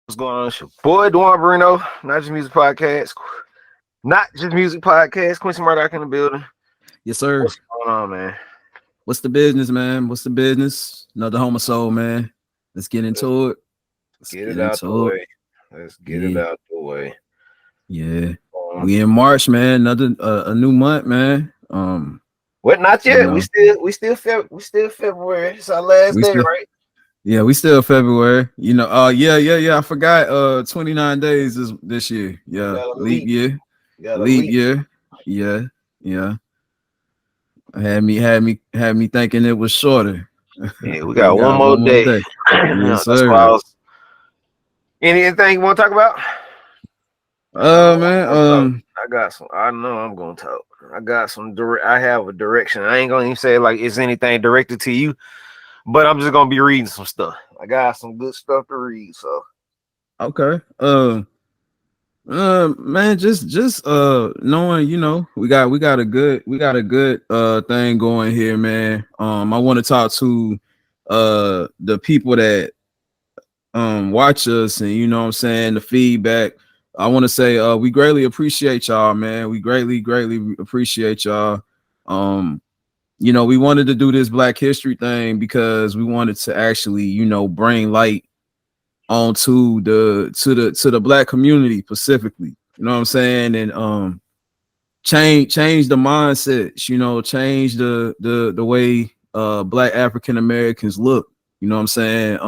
What's going on? It's your boy Duan Bruno, not just music podcast, not just music podcast. Quincy Murdoch in the building. Yes, sir. What's going on, man? What's the business, man? What's the business? Another Homeisode, man. Let's get Let's into it. Let's get get it out the into it. way. Let's get it Yeah, out the way. yeah. We in March, man. Another a new month, man. What? Not You yet. We know, still February. It's our last we day, still right? we still February. Yeah. I forgot 29 days is this year. You Yeah, got a leap leap. year. You got a Leap leap. year. Yeah, yeah. Had me thinking it was shorter. Yeah, we We got one got more one more day. day. Yes, That's why I sir. was. Anything you want to talk about? Man, I got some. I know I'm gonna talk. I got some. I have a direction. I ain't gonna even say like it's anything directed to you, but I'm just gonna be reading some stuff. I got some good stuff to read. So okay. Man, just knowing, we got a good thing going here, man. I want to talk to the people that watch us, and you know what I'm saying, the feedback. I want to say we greatly appreciate y'all, man. We greatly appreciate y'all. Um we wanted to do this Black History thing because we wanted to actually, bring light onto the Black community specifically. You know what I'm saying? And change the mindsets, change the way Black African Americans look. You know what I'm saying?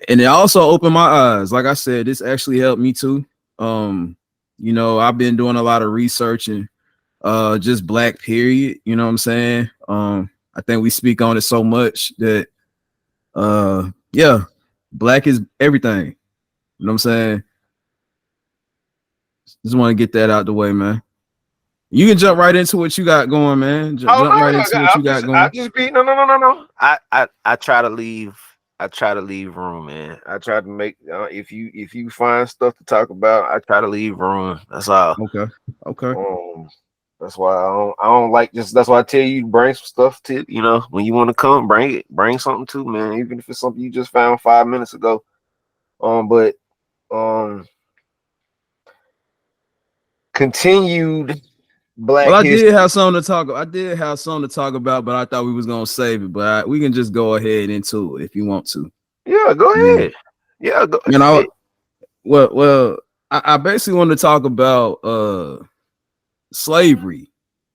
And it also opened my eyes. Like I said, this actually helped me too. I've been doing a lot of research and just Black period. You know what I'm saying? I think we speak on it so much that yeah, Black is everything. You know what I'm saying? Just want to get that out the way, man. You can jump right into what you got going, man. oh Jump no, right into what you got I going. just be no. I try to leave. I try to leave room, man. I try to make if you find stuff to talk about, I try to leave room. That's all. Okay. Okay. Um, that's why I don't like just. That's why I tell you bring some stuff to when you want to come, bring it, bring something too, man. Even if it's something you just found 5 minutes ago. But um, continued Well, Black I did history. have something to talk. I did have something to talk about, but I thought we was gonna save it. But we can just go ahead into it if you want to. Yeah, go Yeah. ahead. Yeah, go You know, ahead. well, I basically wanted to talk about slavery.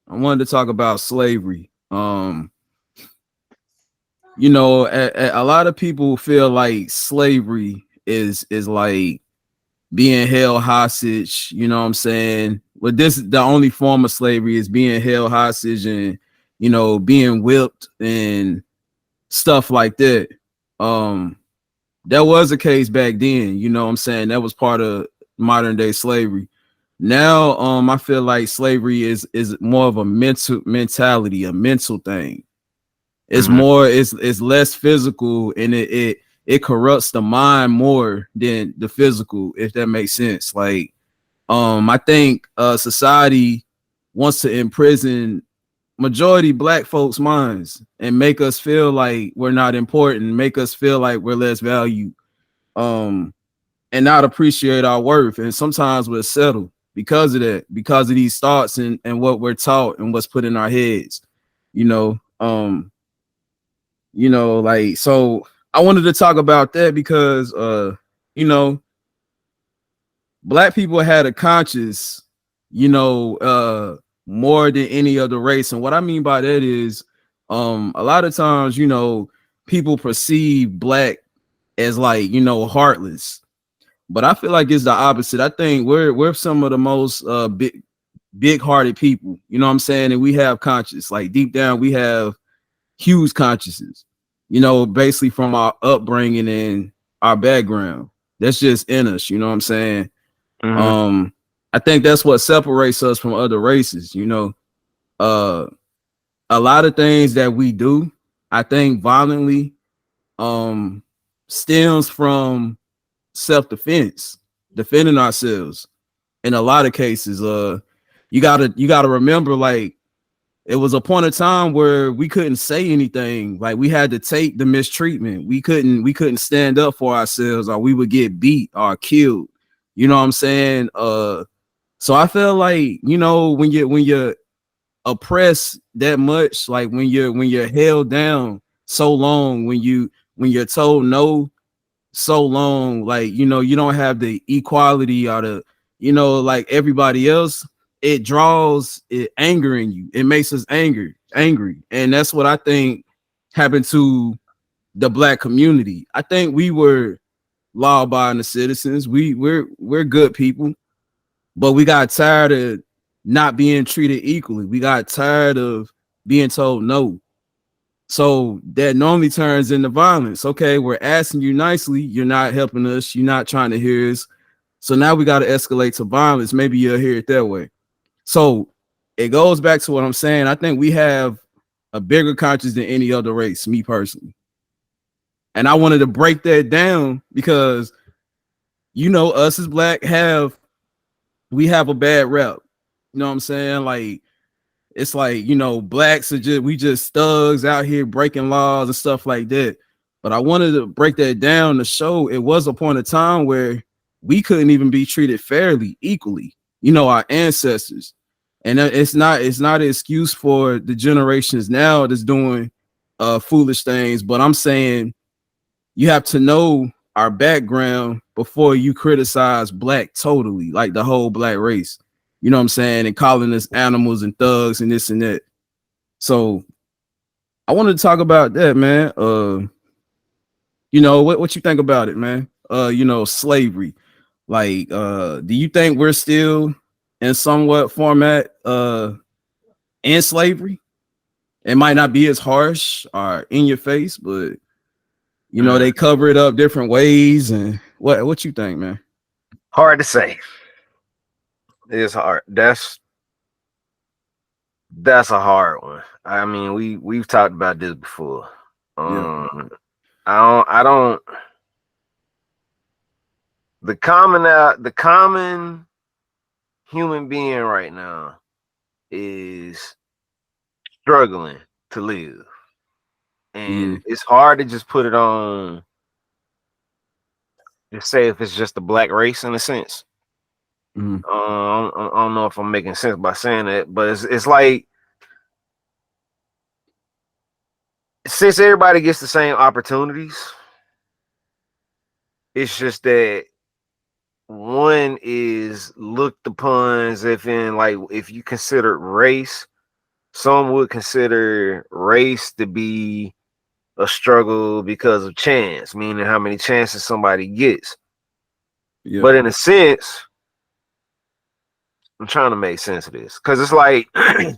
I wanted to talk about slavery. A lot of people feel like slavery is like being held hostage. You know what I'm saying? But this the only form of slavery is being held hostage and being whipped and stuff like that. Um, that was the case back then. You know what I'm saying? That was part of modern day slavery. Now, I feel like slavery is more of a mentality, a mental thing. It's Mhm. more, it's less physical, and it corrupts the mind more than the physical, if that makes sense. Like, I think society wants to imprison majority Black folks' minds and make us feel like we're not important, make us feel like we're less valued, and not appreciate our worth. And sometimes we're settled because of that, because of these thoughts and what we're taught and what's put in our heads. You know, like, so I wanted to talk about that because you know, Black people had a conscience, more than any other race. And what I mean by that is a lot of times, people perceive Black as like, heartless. But I feel like it's the opposite. I think we're some of the most big hearted people, you know what I'm saying? And we have conscience. Like, deep down, we have huge consciences, basically from our upbringing and our background. That's just in us, you know what I'm saying? Mhm. Um, I think that's what separates us from other races, Uh, a lot of things that we do, I think violently, um, stems from self-defense, defending ourselves. In a lot of cases, you gotta remember, like, it was a point of time where we couldn't say anything. Like we had to take the mistreatment. We couldn't stand up for ourselves, or we would get beat or killed. You know what I'm saying? So I feel like, when you're oppressed that much, like when you're held down so long, when you're told no so long, like, you don't have the equality or the, like everybody else, it draws it anger in you. It makes us angry. And that's what I think happened to the black community. I think we were law-abiding citizens. We're good people, but we got tired of not being treated equally. We got tired of being told no. So that normally turns into violence. Okay, we're asking you nicely. You're not helping us. You're not trying to hear us. So now we got to escalate to violence. Maybe you'll hear it that way. So it goes back to what I'm saying. I think we have a bigger conscience than any other race, me personally. And I wanted to break that down because, us as black we have a bad rep. You know what I'm saying? Like, it's like, blacks are we just thugs out here breaking laws and stuff like that. But I wanted to break that down to show it was a point of time where we couldn't even be treated fairly, equally, our ancestors. And it's not an excuse for the generations now that's doing foolish things. But I'm saying you have to know our background before you criticize black totally, like the whole black race. You know what I'm saying? And calling us animals and thugs and this and that. So I wanted to talk about that, man. What you think about it, man? Slavery. Like, do you think we're still in somewhat format in slavery? It might not be as harsh or in your face, but they cover it up different ways. And what you think, man? Hard to say. It's hard. That's a hard one. I mean, we've talked about this before. Yeah. I don't. The common human being right now is struggling to live, and it's hard to just put it on. Just say if it's just the black race in a sense. I don't know if I'm making sense by saying that, but it's like, since everybody gets the same opportunities, it's just that one is looked upon as if if you consider race, some would consider race to be a struggle because of chance, meaning how many chances somebody gets. Yeah. But in a sense, I'm trying to make sense of this because it's like I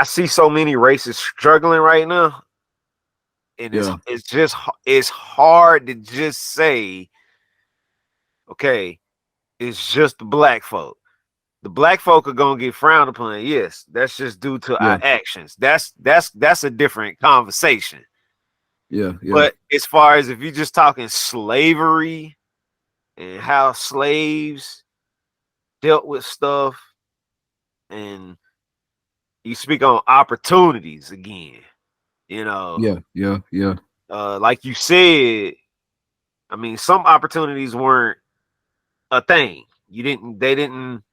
see so many races struggling right now, and it's hard to just say, okay, it's just the black folk. The black folk are gonna get frowned upon. Yes, that's just due to our actions. That's a different conversation. Yeah. But as far as if you're just talking slavery and how slaves dealt with stuff, and you speak on opportunities again, Yeah. Like you said, I mean, some opportunities weren't a thing. They didn't,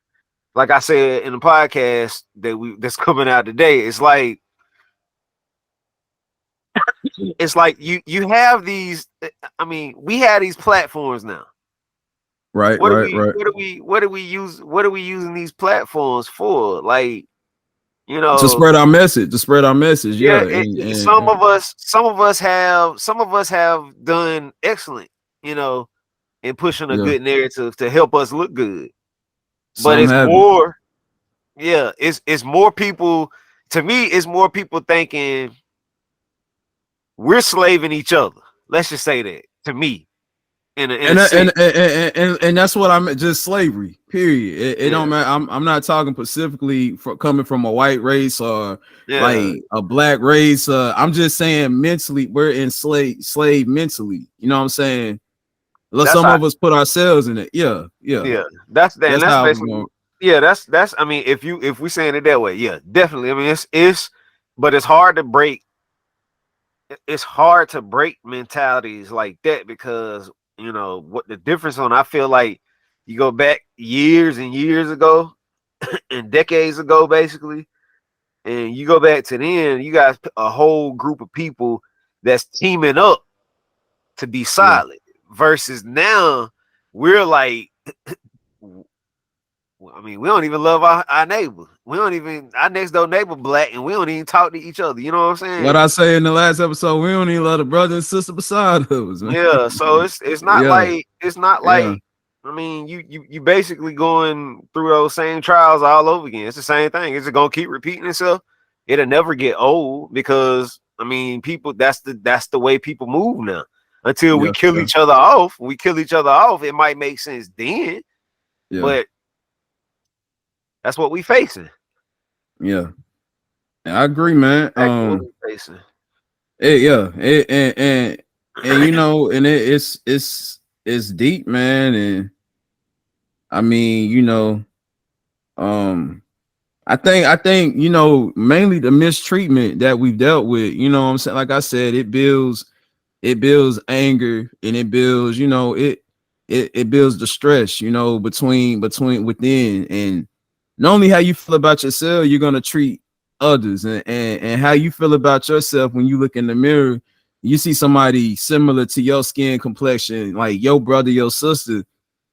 like I said in the podcast that's coming out today, it's like you have these, I mean, we have these platforms now. Right. What are we using these platforms for? Like, to spread our message. Yeah. And some of us have done excellent, in pushing a good narrative to help us look good. But it's more, it's more people. To me, it's more people thinking we're slaving each other. Let's just say that. To me, and that's what I'm just slavery. Period. It don't matter. I'm not talking specifically for coming from a white race or like a black race. I'm just saying mentally we're enslaved mentally. You know what I'm saying? Some of us put ourselves in it. Yeah. That's basically Yeah, that's. I mean, if we saying it that way, yeah, definitely. I mean, but it's hard to break. It's hard to break mentalities like that because what the difference on. I feel like you go back years and years ago and decades ago, basically, and you go back to then. You got a whole group of people that's teaming up to be Yeah. solid. Versus now, we're like I mean, we don't even love our neighbor. We don't even our next door neighbor black, and we don't even talk to each other. You know what I'm What saying? I say in the last episode, we don't even love the brother and sister beside us, man. Yeah. So it's not Yeah, like it's not yeah, like I mean you basically going through those same trials all over again. It's the same thing. It's gonna keep repeating itself. It'll never get old because I mean people that's the way people move now. Until we yeah, kill yeah, each other off, it might make sense then, yeah, but that's what we facing. yeah. And I agree, man. Exactly what we facing. Yeah, and you know, and it's deep, man. And I mean, um, I think mainly the mistreatment that we've dealt with. You know what I'm saying? Like I said, it builds anger, and it builds it builds the stress, between within. And not only how you feel about yourself, you're gonna treat others, and how you feel about yourself when you look in the mirror, you see somebody similar to your skin complexion, like your brother, your sister.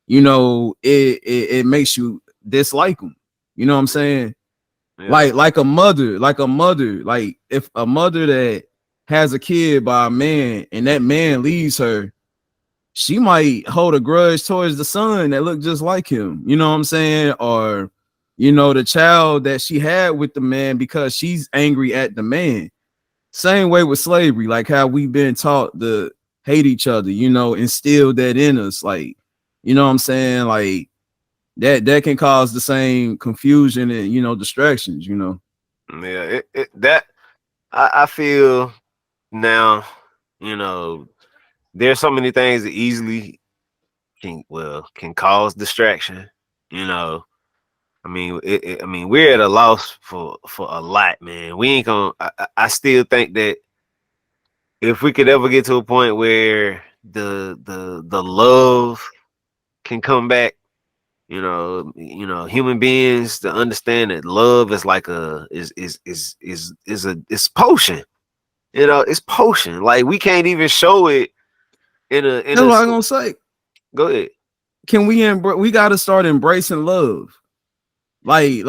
It makes you dislike them. You know what I'm saying? Yeah. Like if a mother that has a kid by a man and that man leaves her, she might hold a grudge towards the son that looked just like him. You know what I'm saying? Or the child that she had with the man, because she's angry at the man. Same way with slavery, like how we've been taught to hate each other, instill that in us. Like, you know what I'm saying? Like that can cause the same confusion and distractions. Yeah, that I feel now, there's so many things that easily can cause distraction. You know, I mean, I mean, we're at a loss for a lot, man. We ain't gonna. I still think that if we could ever get to a point where the love can come back, human beings to understand that love is like is potion. It's potion. Like we can't even show it in That's a. what I'm gonna say. Go ahead. We got to start embracing love. We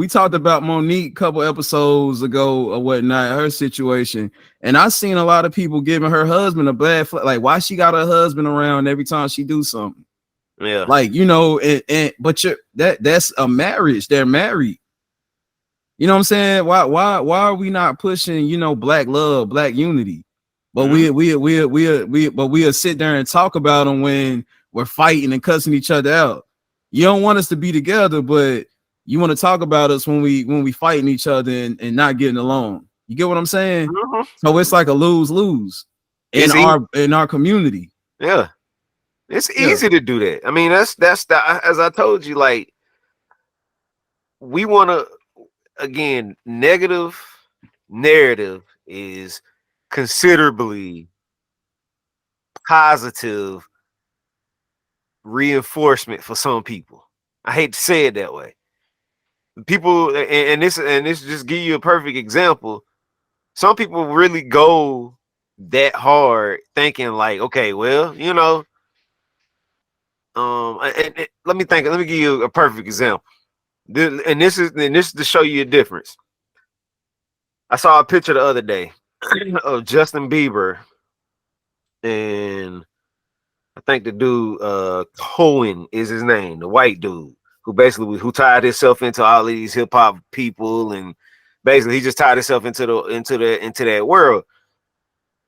talked about Monique a couple episodes ago or whatnot, her situation, and I seen a lot of people giving her husband a bad like, why she got her husband around every time she do something. Yeah. Like, but that's a marriage. They're married. You know what I'm saying? Why are we not pushing, black love, black unity? But Mhm. we'll sit there and talk about them when we're fighting and cussing each other out. You don't want us to be together, but you want to talk about us when we fighting each other and not getting along. You get what I'm saying? Mhm. So it's like a lose-lose in It's easy. our community. Yeah. It's Yeah. easy to do that. I mean, that's the as I told you, like we want to again, negative narrative is considerably positive reinforcement for some people. I hate to say it that way. People and this just give you a perfect example. Some people really go that hard thinking like, okay, well, let me think. Let me give you a perfect example. This is to show you a difference. I saw a picture the other day of Justin Bieber and I think the dude Cohen is his name, the white dude who tied himself into all these hip hop people and basically he just tied himself into that world.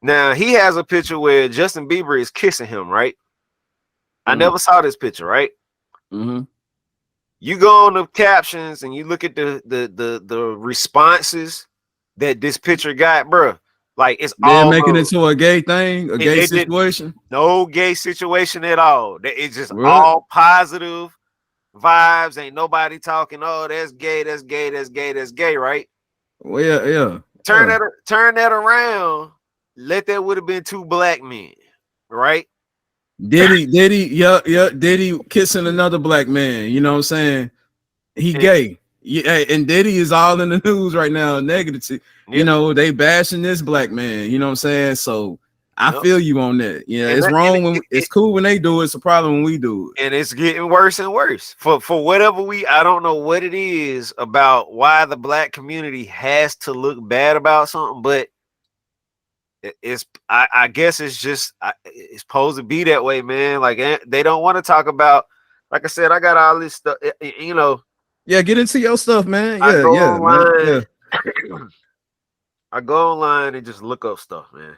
Now he has a picture where Justin Bieber is kissing him, right? I Mm-hmm. never saw this picture, right? Mm-hmm. You go on the captions and you look at the responses that this picture got, bro. Like it's They're all making it love. to a gay thing, a gay It did situation. no gay situation at all. It's just What? all positive. vibes. Ain't nobody talking. Oh, that's gay. That's gay. That's gay. That's gay. Right? Well, yeah. Turn that around. Let that would have been two black men, right? Diddy kissing another black man. You know what I'm saying? He And, gay. Yeah, and Diddy is all in the news right now, negative. You yep, know, they bashing this black man. You know what I'm saying? So I yep. feel you on that. Yeah, And it's that, wrong when it's cool when they do it. It's a problem when we do it. and it's getting worse and worse for whatever I don't know what it is about why the black community has to look bad about something, but it's I guess it's just it's supposed to be that way, man. Like they don't want to talk about. Like I said, I got all this stuff. You know, Yeah, get into your stuff, man. I go Yeah, man. online. Yeah, I go online and just look up stuff, man.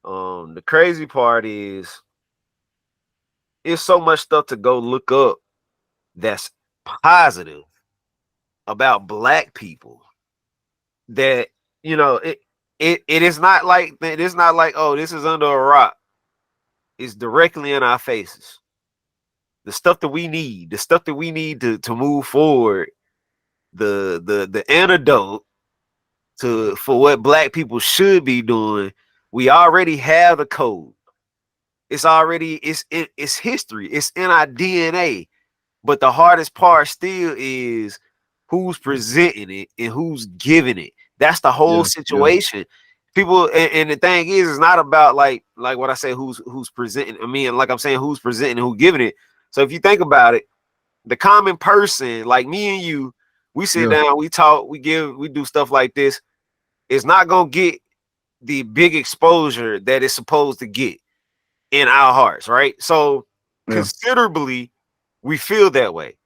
The crazy part is it's so much stuff to go look up that's positive about black people that it is not like oh, this is under a rock. It's directly in our faces. The stuff that we need, to move forward, the antidote for what black people should be doing. We already have the code. It's history. It's in our DNA. But the hardest part still is who's presenting it and who's giving it. That's the whole yeah. situation. People and the thing is, it's not about like what I say, who's presenting. I mean, like I'm saying, who's presenting and who giving it. So if you think about it, the common person, like me and you, we sit Yeah. down, we talk, we do stuff like this. It's not gonna get the big exposure that it's supposed to get in our hearts, right? So Yeah. considerably, we feel that way.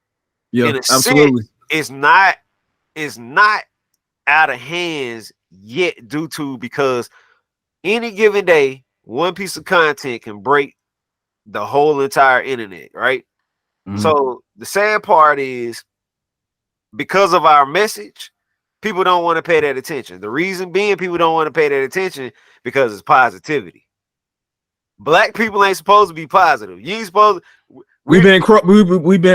Yeah, In a absolutely. sense, it's not out of hands yet due to because any given day, one piece of content can break the whole entire internet, right? Mm-hmm. So the sad part is because of our message, people don't want to pay that attention. The reason being people don't want to pay that attention because it's positivity. Black people ain't supposed to be positive. You ain't supposed to, We've been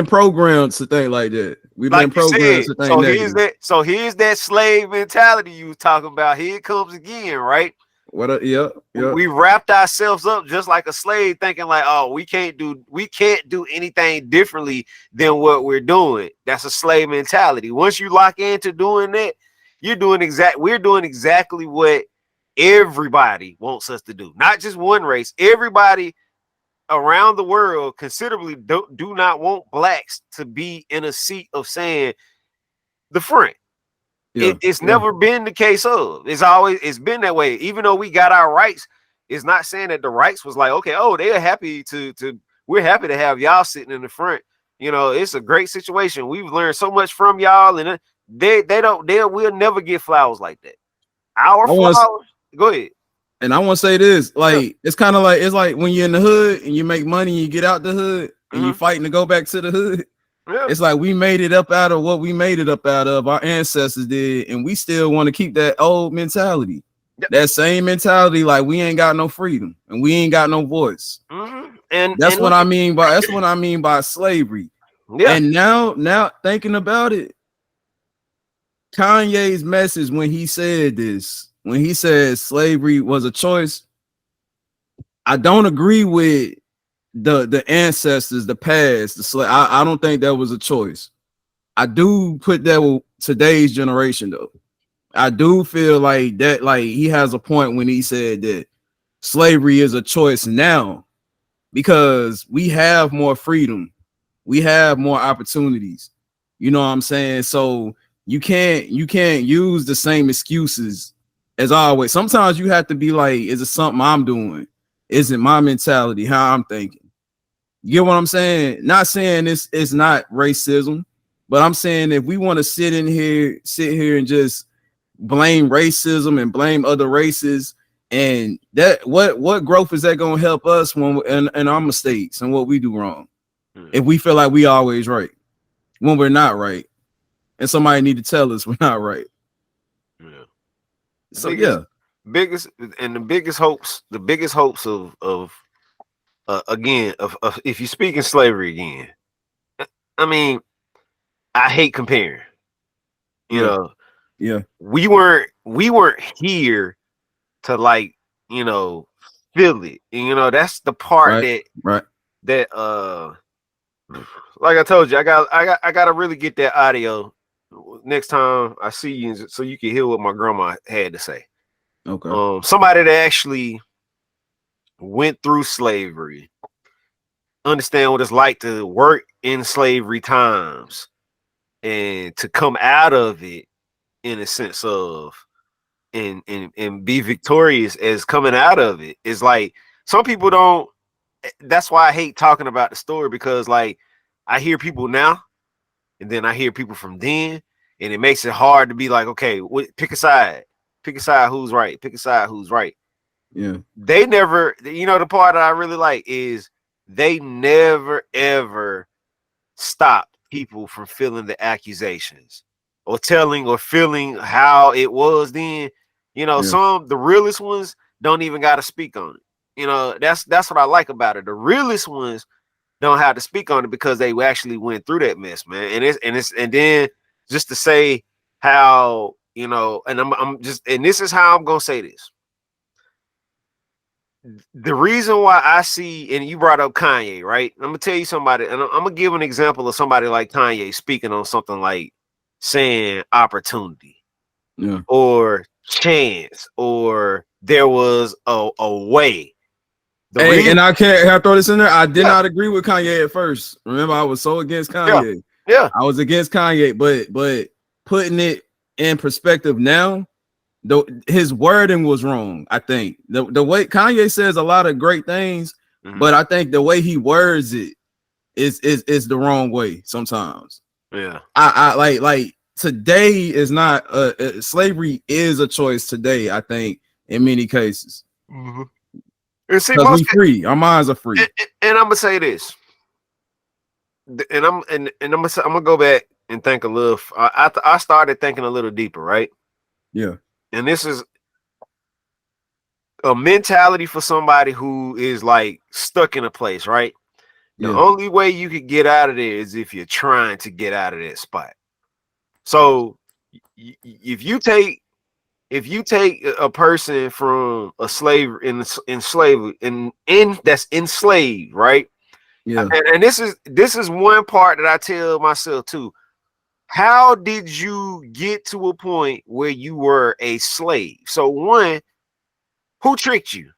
programmed to think like that. We've like been you programmed said. to think negative. So here's that slave mentality you was talking about. Here it comes again, right? Yeah. We wrapped ourselves up just like a slave, thinking like, oh, we can't do anything differently than what we're doing. That's a slave mentality. Once you lock into doing that, we're doing exactly what everybody wants us to do. Not just one race. Everybody around the world considerably do not want blacks to be in a seat of saying the front. It's Yeah. never been the case of. It's been that way. Even though we got our rights, it's not saying that the rights was like, okay, oh, they're happy to we're happy to have y'all sitting in the front. You know, it's a great situation. We've learned so much from y'all, and they will never get flowers like that. Our I want flowers, go ahead. and I want to say this, Yeah. like it's kind of like it's like when you're in the hood and you make money and you get out the hood and you fighting to go back to the hood. Yeah. It's like we made it up out of what we made it up out of. Our ancestors did, and we still want to keep that old mentality. Yep. That same mentality, like we ain't got no freedom and we ain't got no voice. And That's what I mean by slavery. yeah. And now thinking about it, Kanye's message when he said this, when he said slavery was a choice, I don't agree with the ancestors, the past, the slave. I don't think that was a choice. I do put that with today's generation though. I do feel like that, like he has a point when he said that slavery is a choice now because we have more freedom, we have more opportunities. You know what I'm saying? So you can't use the same excuses as always. Sometimes you have to be like, is it something I'm doing? Is it my mentality? How I'm thinking? You get what I'm saying? Not saying it's not racism, but I'm saying if we want to sit here and just blame racism and blame other races, and that what growth is that going to help us when in our mistakes and what we do wrong? If we feel like we always right when we're not right, and somebody need to tell us we're not right. Yeah. So biggest and the biggest hopes of again of if you're speaking slavery again, I mean, I hate comparing. You Yeah, know, yeah, we weren't here to like, you know, feel it. And, you know, that's the part right, right. that like I told you, I gotta really get that audio next time I see you so you can hear what my grandma had to say. Okay. Somebody that actually went through slavery, understand what it's like to work in slavery times and to come out of it in a sense of and be victorious as coming out of it. Is like some people don't. That's why I hate talking about the story, because like I hear people now and then I hear people from then, and it makes it hard to be like, okay, pick a side, who's right, pick a side who's right. Yeah, They never, you know, the part that I really like is they never ever stop people from feeling the accusations or telling or feeling how it was then. You know, yeah, the realest ones don't even got to speak on it. You know, that's what I like about it. The realest ones don't have to speak on it because they actually went through that mess, man. And then just to say how, you know, and I'm just, and this is how I'm gonna say this. The reason why I see, and you brought up Kanye, right? I'm gonna tell you somebody, and I'm gonna give an example of somebody like Kanye speaking on something like saying opportunity yeah. or chance or there was a way. The Hey, reason, and I can't have throw this in there. I did yeah, not agree with Kanye at first. Remember, I was so against yeah, Kanye. yeah. I was against Kanye, but putting it in perspective now, his wording was wrong. I think the way Kanye says a lot of great things, Mhm. but I think the way he words it is the wrong way sometimes. Yeah. I like today is not slavery is a choice today. I think in many cases Mm-hmm. And see, because we free, our minds are free. and I'm gonna say this, and I'm gonna go back and think a little. I started thinking a little deeper, right? Yeah, And this is a mentality for somebody who is like stuck in a place, right? The yeah, only way you could get out of there is if you're trying to get out of that spot. So if you take a person from a slave in slavery in that's enslaved, right? yeah. And this is one part that I tell myself too. How did you get to a point where you were a slave? So one, who tricked you?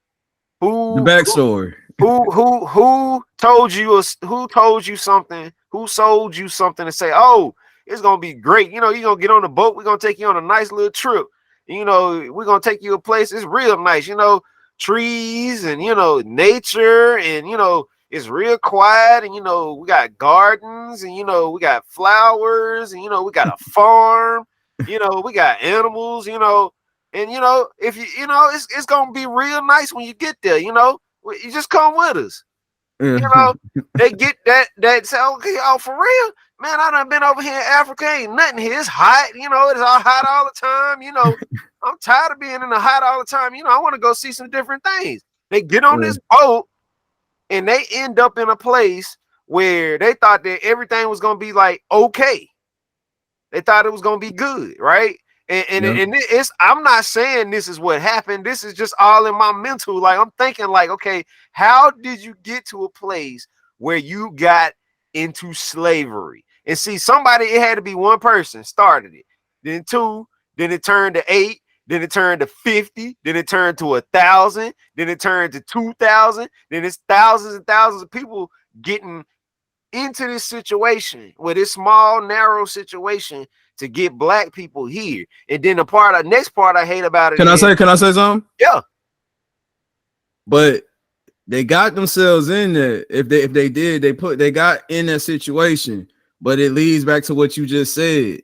The Who backstory. who told you who told you something? Who sold you something to say, oh, it's gonna be great. You know, you're gonna get on the boat, we're gonna take you on a nice little trip. You know, we're gonna take you a place, it's real nice, you know, trees and you know, nature, and you know, it's real quiet, and you know, we got gardens, and you know, we got flowers, and you know, we got a farm, you know, we got animals, you know, and you know, if you know, it's gonna be real nice when you get there, you know. You just come with us. Yeah, You know, they get that say, okay, oh, for real, man, I done been over here in Africa, ain't nothing here. It's hot, you know, it's all hot all the time. You know, I'm tired of being in the hot all the time. You know, I want to go see some different things. They get on yeah, this boat and they end up in a place where they thought that everything was gonna be like okay. They thought it was gonna be good, right? yeah, And it's I'm not saying this is what happened. This is just all in my mental. Like I'm thinking, like, okay, how did you get to a place where you got into slavery? And see, somebody, it had to be one person started it, then two, then it turned to eight, then it turned to 50, then it turned to 1,000, then it turned to 2,000, then it's thousands and thousands of people getting into this situation with this small, narrow situation to get black people here. And then next part I hate about it is, can I say something? yeah, But they got themselves in there. If they did, they got in that situation. But it leads back to what you just said.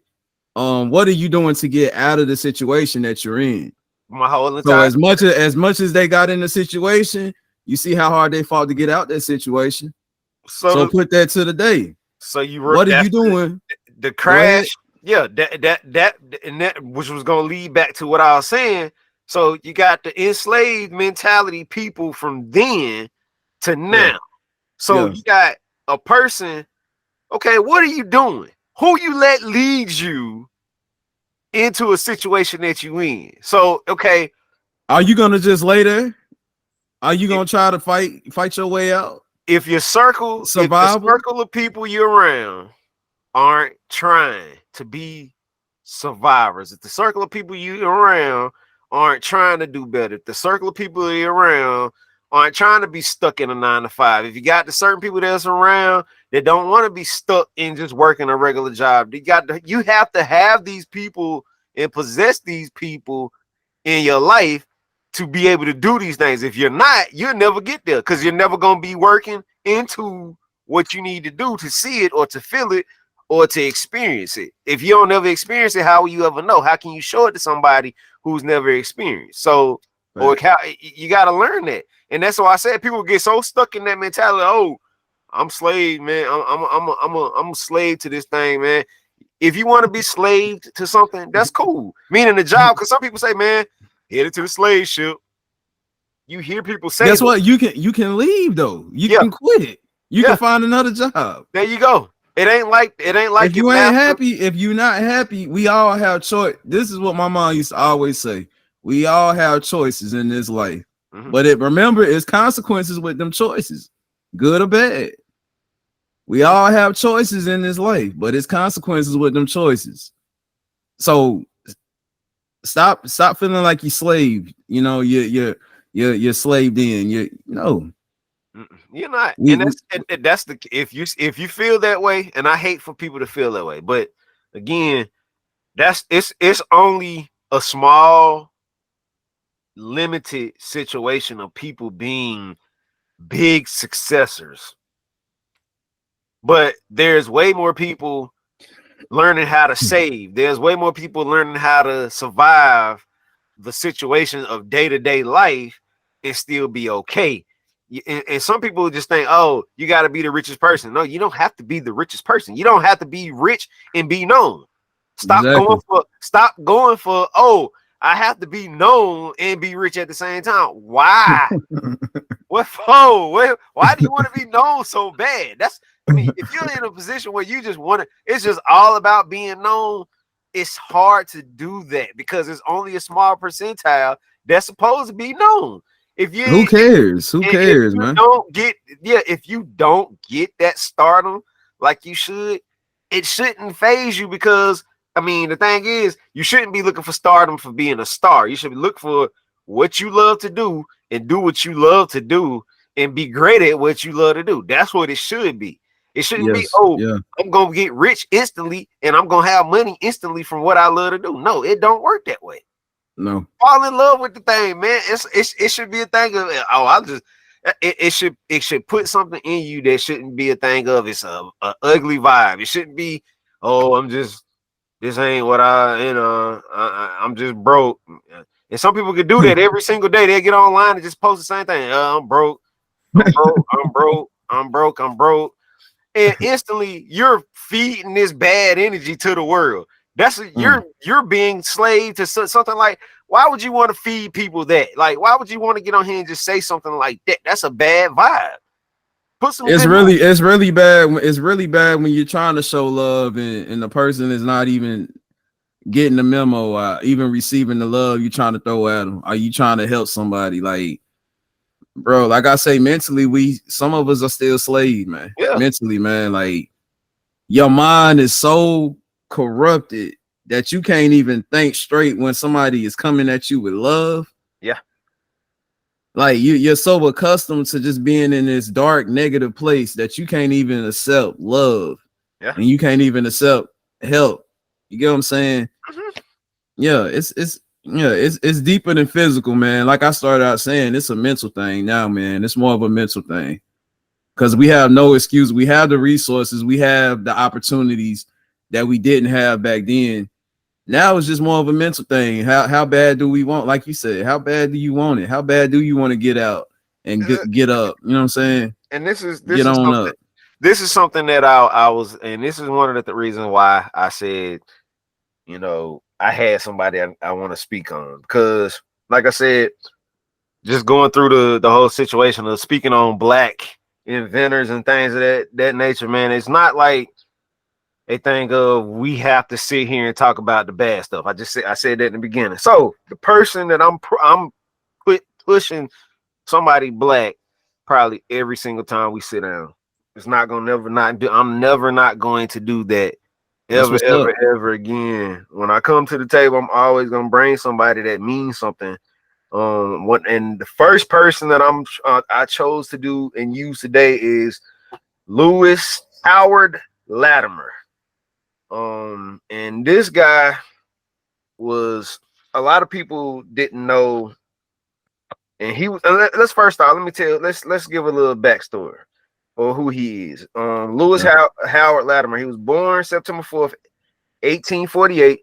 What are you doing to get out of the situation that you're in? my whole So entire as much as they got in the situation, you see how hard they fought to get out that situation. so So the, put that to the day. so you were What are you that's doing? the Go ahead. crash, yeah, that which was gonna lead back to what I was saying. So you got the enslaved mentality people from then to Yeah, now. So yeah, you got a person Okay, what are you doing? Who you let lead you into a situation that you in? So, okay, Are you gonna just lay there? Are you if, gonna try to fight your way out? if the Survival? circle of people you're around aren't trying to be survivors, if the circle of people you're around aren't trying to do better, if the circle of people you're around aren't trying to be stuck in a 9 to 5, if you got the certain people that's around that don't want to be stuck in just working a regular job, you have to have these people and possess these people in your life to be able to do these things. If you're not, you'll never get there because you're never going to be working into what you need to do to see it or to feel it or to experience it. If you don't never experience it, how will you ever know? How can you show it to somebody who's never experienced? So, or how, you got to learn that. And that's why I said people get so stuck in that mentality. Oh, I'm slave, man. I'm a slave to this thing, man. If you want to be slaved to something, that's cool. Meaning the job, because some people say, man, headed to the slave ship. You hear people say Guess that. what? You can leave though. You Yeah, can quit it. You yeah. can find another job. There you go. It ain't like If your you ain't master. happy, if you're not happy, we all have choice. This is what my mom used to always say. We all have choices in this life. Mm-hmm. But remember, it's consequences with them choices, good or bad. We all have choices in this life, but it's consequences with them choices. So stop feeling like you're slave. You know, you're slaved in. You're not, We, and we that's the if you feel that way, and I hate for people to feel that way, but again, it's only a small, limited situation of people being big successors, but there's way more people learning how to save. There's way more people learning how to survive the situation of day-to-day life and still be okay. And some people just think, oh, you got to be the richest person. No, you don't have to be the richest person. You don't have to be rich and be known. exactly. Stop going for, oh, I have to be known and be rich at the same time. Why? What for? Why do you want to be known so bad? I mean, if you're in a position where you just want to, it's just all about being known. It's hard to do that because it's only a small percentile that's supposed to be known. If you Who cares? Who if cares, you man? don't get if you don't get that stardom like you should, it shouldn't phase you because I mean the thing is you shouldn't be looking for stardom for being a star. You should look for what you love to do and do what you love to do and be great at what you love to do. That's what it should be. It shouldn't be, Yes, oh, yeah, I'm gonna get rich instantly and I'm gonna have money instantly from what I love to do. No, it don't work that way. no. Fall in love with the thing, man. It should be a thing of it should put something in you that shouldn't be a thing of it's a ugly vibe. It shouldn't be, oh, this ain't what I'm just broke. And some people could do that every single day. They get online and just post the same thing. I'm broke, I'm broke, I'm broke, I'm broke, I'm broke. And instantly you're feeding this bad energy to the world. You're being slave to something like, why would you want to feed people that? Like, why would you want to get on here and just say something like that? That's a bad vibe. Put some It's good really news. it's really bad. It's really bad when you're trying to show love and the person is not even getting the memo, even receiving the love you're trying to throw at them. Are you trying to help somebody? Like, bro, like I say, mentally, some of us are still slaves, man. Yeah, Mentally, man, like your mind is so corrupted that you can't even think straight when somebody is coming at you with love. yeah, Like you're so accustomed to just being in this dark, negative place that you can't even accept love yeah. and you can't even accept help. You get what I'm saying? Mhm. Yeah, it's deeper than physical, man. Like I started out saying, it's a mental thing now, man. It's more of a mental thing because we have no excuse. We have the resources, we have the opportunities that we didn't have back then. Now it's just more of a mental thing. How bad do we want? Like you said, how bad do you want it? How bad do you want to get out and get up? You know what I'm saying? And Get on up. this is something that I was, and this is one of the reasons why I said, I had somebody I want to speak on because, like I said, just going through the whole situation of speaking on black inventors and things of that nature, man. It's not like they think of we have to sit here and talk about the bad stuff. I said that in the beginning. So the person that I'm pushing somebody black probably every single time we sit down. It's not gonna never not do. I'm never not going to do that That's ever, what's ever, up. ever again. When I come to the table, I'm always gonna bring somebody that means something. What and the first person that I chose to do and use today is Lewis Howard Latimer. And this guy was a lot of people didn't know, and he was. Let's first off, let me tell. Let's give a little backstory or who he is. Lewis Yeah. Howard Latimer. He was born September 4th, 1848.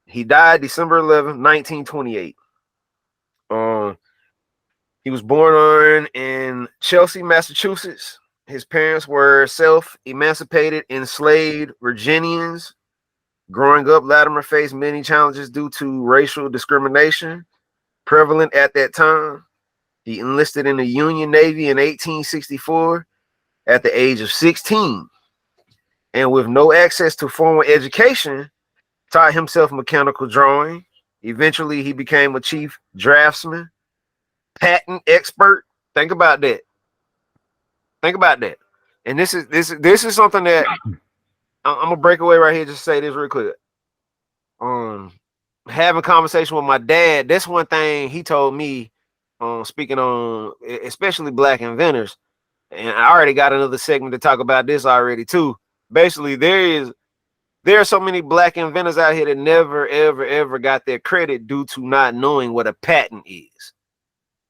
He died December 11th, 1928. Um, he was born in Chelsea, Massachusetts. His parents were self-emancipated, enslaved Virginians. Growing up, Latimer faced many challenges due to racial discrimination prevalent at that time. He enlisted in the Union Navy in 1864 at the age of 16, and with no access to formal education, taught himself mechanical drawing. Eventually, he became a chief draftsman, patent expert. Think about that. Think about that. And this is something that I'm gonna break away right here. Just say this real quick. Um, Having conversation with my dad. That's one thing he told me. Speaking on especially black inventors, and I already got another segment to talk about this already too. Basically, there are so many black inventors out here that never, ever, ever got their credit due to not knowing what a patent is.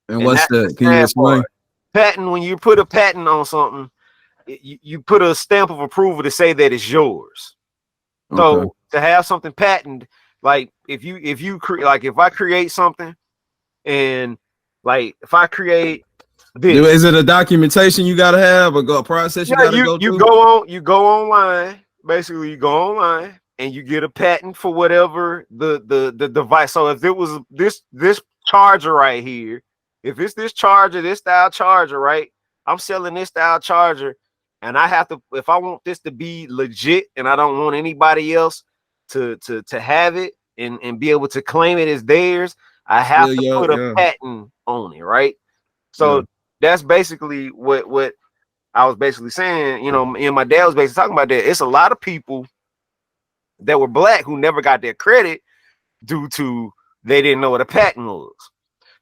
And And what's that's the the? Can you sad part. explain? Patent, when you put a patent on something, you put a stamp of approval to say that it's yours. Okay. So to have something patented, like if I create something and like if I create this. Is it a documentation you gotta have, or a process you Yeah, gotta go you through? go online. Basically, you go online and you get a patent for whatever the device. So if it was this charger right here, if it's this charger, this style charger, right? I'm selling this style charger, and I have to, if I want this to be legit, and I don't want anybody else to have it and be able to claim it as theirs, I have Still, to yeah, put a yeah, patent on it, right? yeah. So that's basically what I was basically saying. Me and my dad was basically talking about that. It's a lot of people that were black who never got their credit due to they didn't know what a patent was.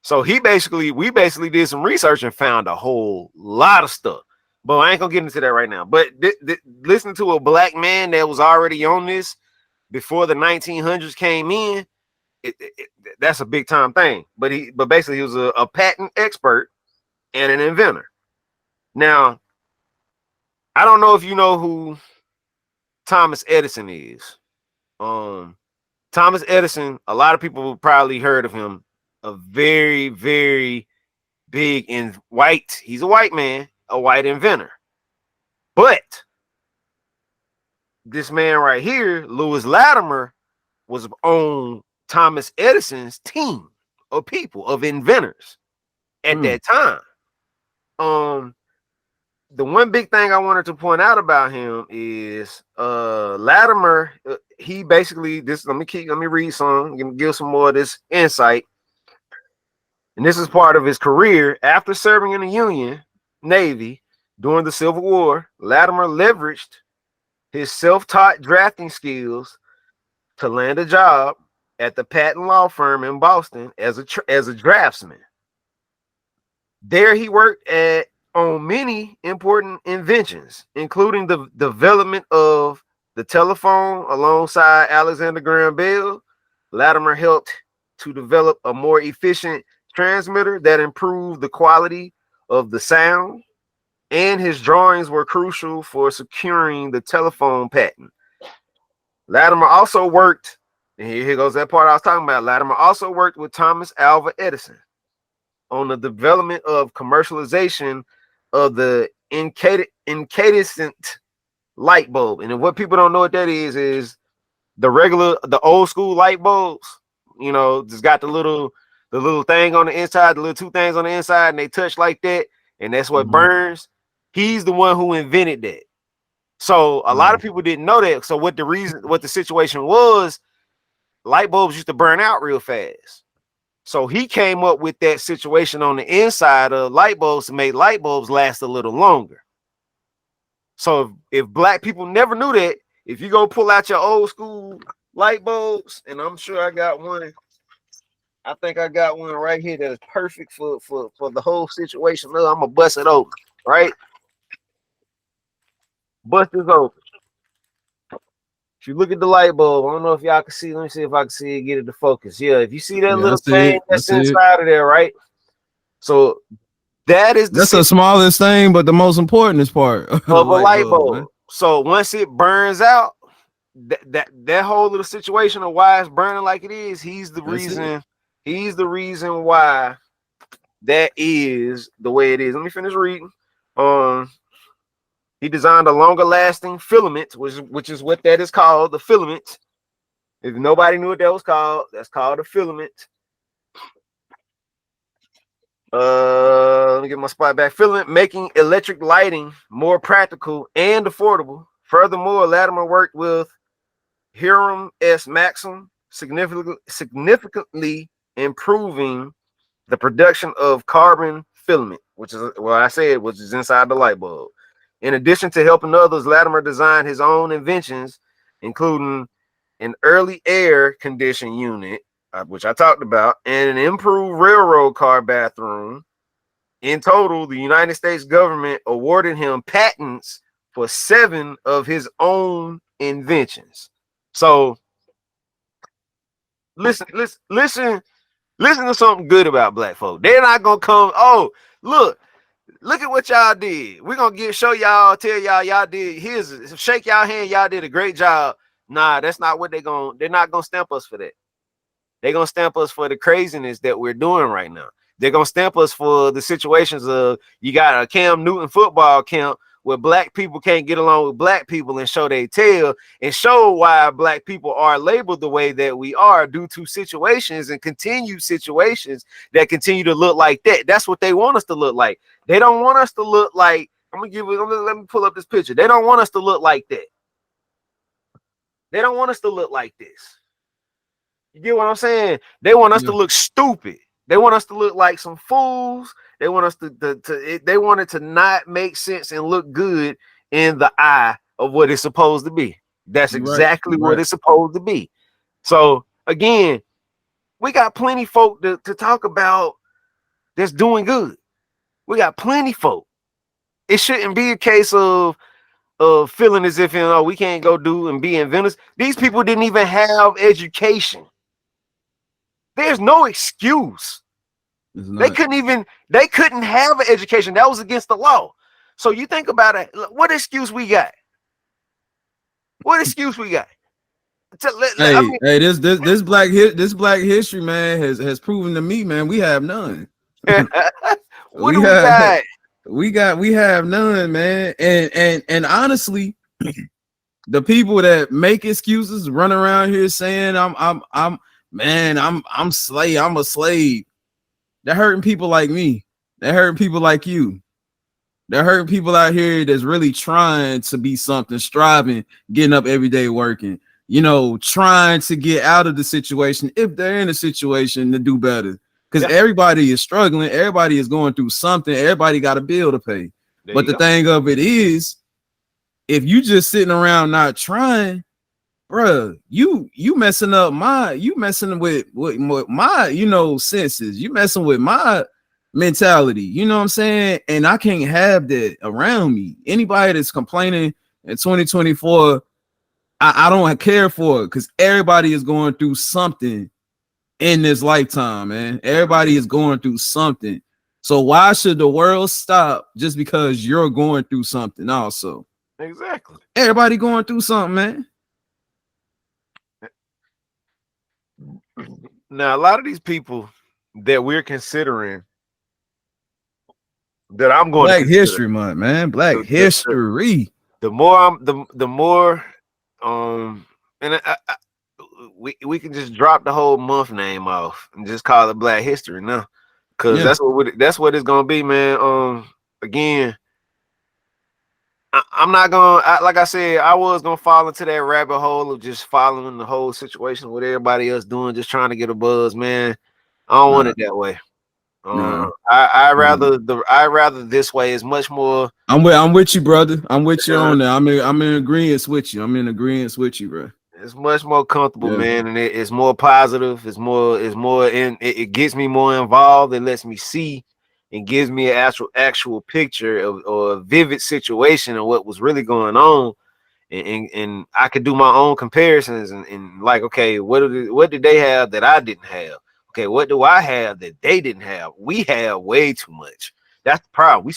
So we basically did some research and found a whole lot of stuff. But I ain't gonna get into that right now. But listening to a black man that was already on this before the 1900s came in, that's a big time thing. But basically he was a patent expert and an inventor. Now, I don't know if you know who Thomas Edison is. Um, Thomas Edison, a lot of people have probably heard of him. A very, very big and white. He's a white man, a white inventor. But this man right here, Lewis Latimer, was on Thomas Edison's team of people, of inventors at Hmm. that time. Um, the one big thing I wanted to point out about him is Latimer. He basically this. Let me read some. Give some more of this insight. And this is part of his career after serving in the Union Navy during the Civil War. Latimer leveraged his self-taught drafting skills to land a job at the patent law firm in Boston as a draftsman. There he worked on many important inventions, including the development of the telephone alongside Alexander Graham Bell. Latimer helped to develop a more efficient transmitter that improved the quality of the sound, and his drawings were crucial for securing the telephone patent. Latimer also worked, and here goes that part I was talking about. Latimer also worked with Thomas Alva Edison on the development of commercialization of the incandescent light bulb. And what people don't know what that is the old school light bulbs. Just got the little thing on the inside, the little two things on the inside, and they touch like that, and that's what Mhm. burns. He's the one who invented that. So a lot of people didn't know that. So what the situation was, light bulbs used to burn out real fast. So he came up with that situation on the inside of light bulbs to make light bulbs last a little longer. So if black people never knew that, if you go pull out your old school light bulbs, and I'm sure I got one. I think I got one right here that is perfect for the whole situation. Look, I'm gonna bust it open, right? Bust this open. If you look at the light bulb, I don't know if y'all can see. Let me see if I can see it, get it to focus. Yeah, if you see that Yeah, I little see thing it. I that's see it. inside of there, right? So that is the That's the smallest thing, but the most important part of the of a light light bulb, man. bulb. So once it burns out, that whole little situation of why it's burning like it is, he's the That's it. reason. He's the reason why that is the way it is. Let me finish reading. He designed a longer lasting filament, which is what that is called, the filament. If nobody knew what that was called, that's called a filament. Let me get my spot back. Filament making electric lighting more practical and affordable. Furthermore, Latimer worked with Hiram S. Maxim, significantly improving the production of carbon filament, which is what I said, which is inside the light bulb. In addition to helping others, Latimer designed his own inventions, including an early air condition unit, which I talked about, and an improved railroad car bathroom. In total, the United States government awarded him patents for 7 of his own inventions. So listen to something good about black folk. They're not gonna come. Oh, look at what y'all did. We're gonna show y'all, tell y'all did. Here's shake y'all hand. Y'all did a great job. Nah, that's not what they're not gonna stamp us for that. They're gonna stamp us for the craziness that we're doing right now. They're gonna stamp us for the situations of you got a Cam Newton football camp where black people can't get along with black people and show their tail and show why black people are labeled the way that we are due to situations and continued situations that continue to look like that. That's what they want us to look like. They don't want us to look like, let me pull up this picture. They don't want us to look like that. They don't want us to look like this. You get what I'm saying? They want us to look stupid. They want us to look like some fools. They want us they want it to not make sense and look good in the eye of what it's supposed to be. That's exactly what it's supposed to be. So again, we got plenty folk to talk about that's doing good. We got plenty folk. It shouldn't be a case of feeling as if, we can't go do and be inventors. These people didn't even have education. There's no excuse. They couldn't have an education. That was against the law. So you think about it. What excuse we got? What excuse we got? This black history, man, has proven to me, man, we have none. What do we got? We have none, man. And honestly, the people that make excuses run around here saying I'm a slave. They're hurting people like me. They're hurting people like you. They're hurting people out here that's really trying to be something, striving, getting up every day, working, trying to get out of the situation if they're in a situation to do better. Because everybody is struggling, everybody is going through something, everybody got a bill to pay. But the thing of it is, if you just sitting around not trying, bruh, you messing with my, senses. You messing with my mentality. You know what I'm saying? And I can't have that around me. Anybody that's complaining in 2024, I don't care for it, because everybody is going through something in this lifetime, man. Everybody is going through something. So why should the world stop just because you're going through something also? Exactly. Everybody going through something, man. Now, a lot of these people that we're considering, that I'm going Black to consider, History Month, man. Black history. The more the more, and we can just drop the whole month name off and just call it Black History now, because that's what it's gonna be, man. Again, I'm not gonna like I said, I was gonna fall into that rabbit hole of just following the whole situation, what everybody else doing, just trying to get a buzz, man. I don't want Nah, it that way. nah. I rather this way is much more. I'm with you, brother. I'm with you uh, on that. I'm in agreement with you. I'm in agreement with you, bro. it's much more comfortable, Yeah, man, and it's more positive. It's more in. It gets me more involved. It lets me see and gives me an actual picture of or a vivid situation of what was really going on, and I could do my own comparisons and like, okay, what did they have that I didn't have? Okay, what do I have that they didn't have? We have way too much. That's the problem. We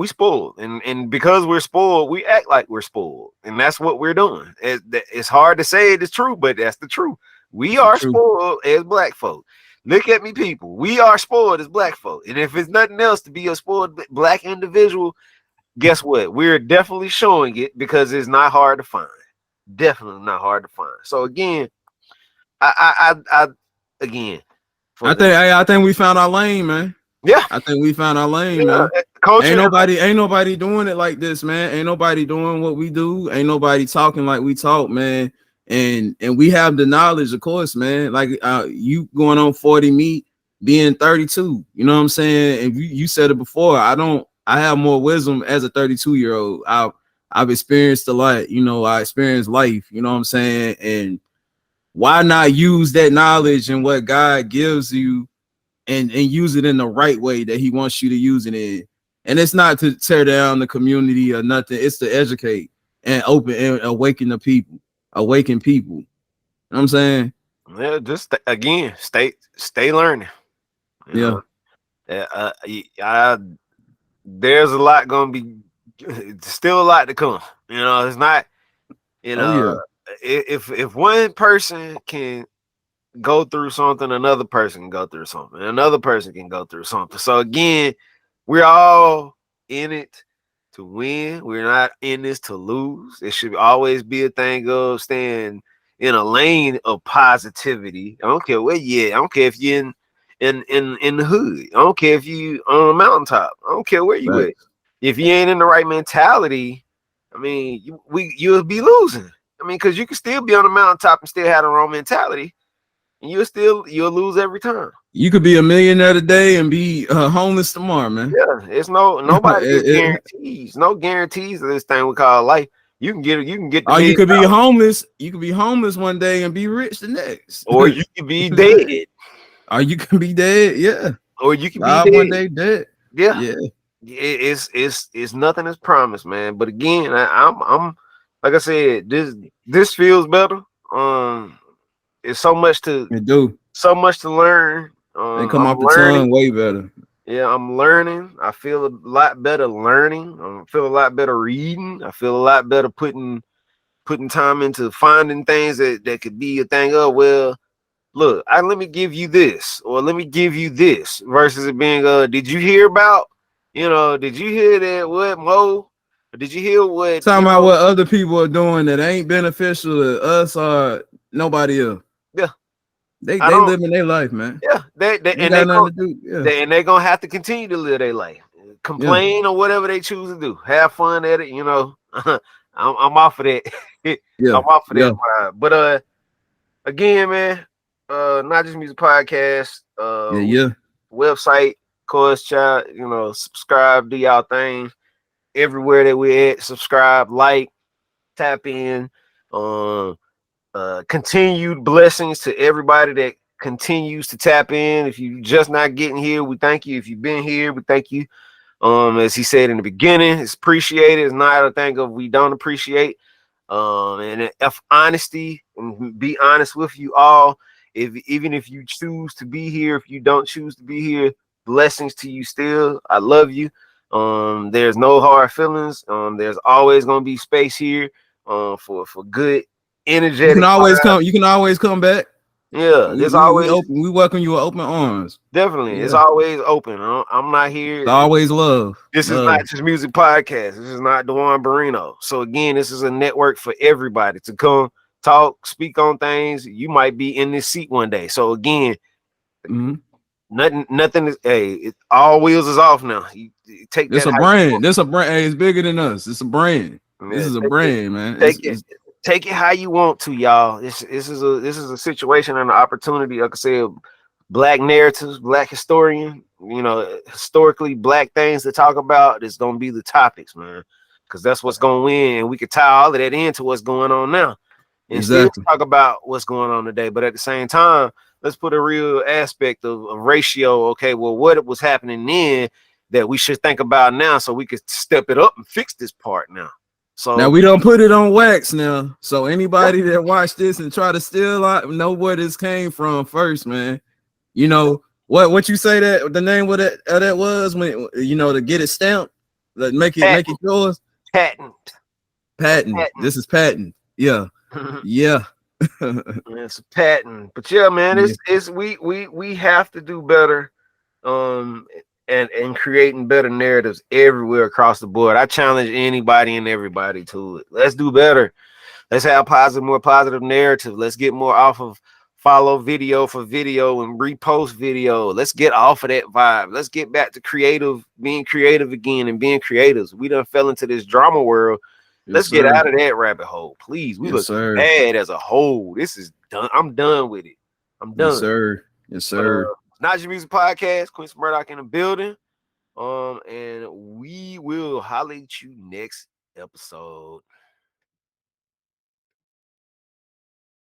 spoiled, and because we're spoiled, we act like we're spoiled, and that's what we're doing. It's hard to say it is true, but that's the truth. We are true. spoiled as black folk. Look at me, people. We are spoiled as black folk, and if it's nothing else to be a spoiled black individual, guess what? We're definitely showing it because it's not hard to find. Definitely not hard to find. So again, I again for the I think we found our lane, man. yeah, I think we found our lane, yeah, man. culture. Ain't nobody doing it like this, man. Ain't nobody doing what we do. Ain't nobody talking like we talk, man. And we have the knowledge, of course, man. Like you going on 40, me being 32. You know what I'm saying? And you said it before. I have more wisdom as a 32-year-old. I've experienced a lot, I experienced life, you know what I'm saying? And why not use that knowledge and what God gives you and use it in the right way that he wants you to use it in. And it's not to tear down the community or nothing. It's to educate and open and awaken people. You know what I'm saying? Yeah, just again, stay learning. You Yeah. know, I there's a lot gonna be, still a lot to come. It's not. You Oh know, yeah. if one person can go through something, another person can go through something, another person can go through something. So again, we're all in it to win. We're not in this to lose. It should always be a thing of staying in a lane of positivity. I don't care where you at. I don't care if you're in the hood. I don't care if you on a mountaintop. I don't care where you Right. at. If you ain't in the right mentality, I mean, you'll be losing. I mean, because you can still be on the mountaintop and still have the wrong mentality, and you'll lose every time. You could be a millionaire today and be homeless tomorrow, man. Yeah, it's nobody gets guarantees. No guarantees of this thing we call life. You can get the Or you million could be dollars, homeless. You could be homeless one day and be rich the next. or you can be dead, Or you can be dead. Yeah. or you can be God one dead. day dead. Yeah, Yeah. it's nothing is promised, man. But again, I'm like I said, this feels better. It's It do. so much to learn. They come I'm off the learning. tongue way better. Yeah, I'm learning. I feel a lot better learning. I feel a lot better reading. I feel a lot better putting time into finding things that could be a thing of, well, look, let me give you this, or let me give you this, versus it being did you hear about, did you hear that what Mo? Or did you hear what, Talking about what other people are doing that ain't beneficial to us or nobody else. yeah, I They don't living their life, man. yeah, they Ain't and they got go nothing to do. Yeah. they gonna have to continue to live their life, Yeah. complain or whatever they choose to do, have fun at it. I'm off of that. Yeah. I'm off of Yeah. that vibe. But again, man, not just music podcast, Yeah. Yeah. website, course child, subscribe, do y'all thing everywhere that we're at. Subscribe, like, tap in. Um, continued blessings to everybody that continues to tap in. If you just not getting here, we thank you. If you've been here, we thank you. As he said in the beginning, it's appreciated. It's not a thing of we don't appreciate. And if honesty and be honest with you all. If even if you choose to be here, if you don't choose to be here, blessings to you still. I love you. There's no hard feelings. There's always gonna be space here for good, You can energetic always vibes. come. You can always come back. Yeah, We there's we we always open. We welcome you with open arms. definitely it's Yeah. always open. I'm not It's here. always love. This is not Love. just music podcast. This is not Duan Barino. So again, this is a network for everybody to come talk, speak on things. You might be in this seat one day. So again, Mm-hmm. nothing is. Hey, all wheels is off now. take This that a how you brand. This a brand. Hey, it's bigger than us. It's a brand. want. This Yeah, is a brand, man. take it how you want to, y'all. This is a situation and an opportunity. Like I said, black narratives, black historian, historically black things to talk about. It's gonna be the topics, man, because that's what's gonna win. And we could tie all of that into what's going on now, and still Exactly. talk about what's going on today. But at the same time, let's put a real aspect of ratio. Okay, well, what was happening then that we should think about now, so we could step it up and fix this part now. Now So we don't put it on wax now. So anybody that watch this and try to steal out, know where this came from first, man. You know what you say that the name of that was when to get it stamped, like make it yours. patent. Patent. This is patent. Yeah. Yeah. It's a patent. But yeah, man, Yeah. it's we have to do better. And creating better narratives everywhere across the board. I challenge anybody and everybody to it. Let's do better. Let's have more positive narrative. Let's get more off of follow video for video and repost video. Let's get off of that vibe. Let's get back to being creative again and being creatives. We done fell into this drama world. Yes, Let's get sir. out of that rabbit hole, please. We Yes, look sir. bad as a whole. This is done. I'm done with it. I'm done. Yes, sir. Yes, sir. Not Your Music Podcast, Quincy Murdoch in the building. And we will holler at you next episode.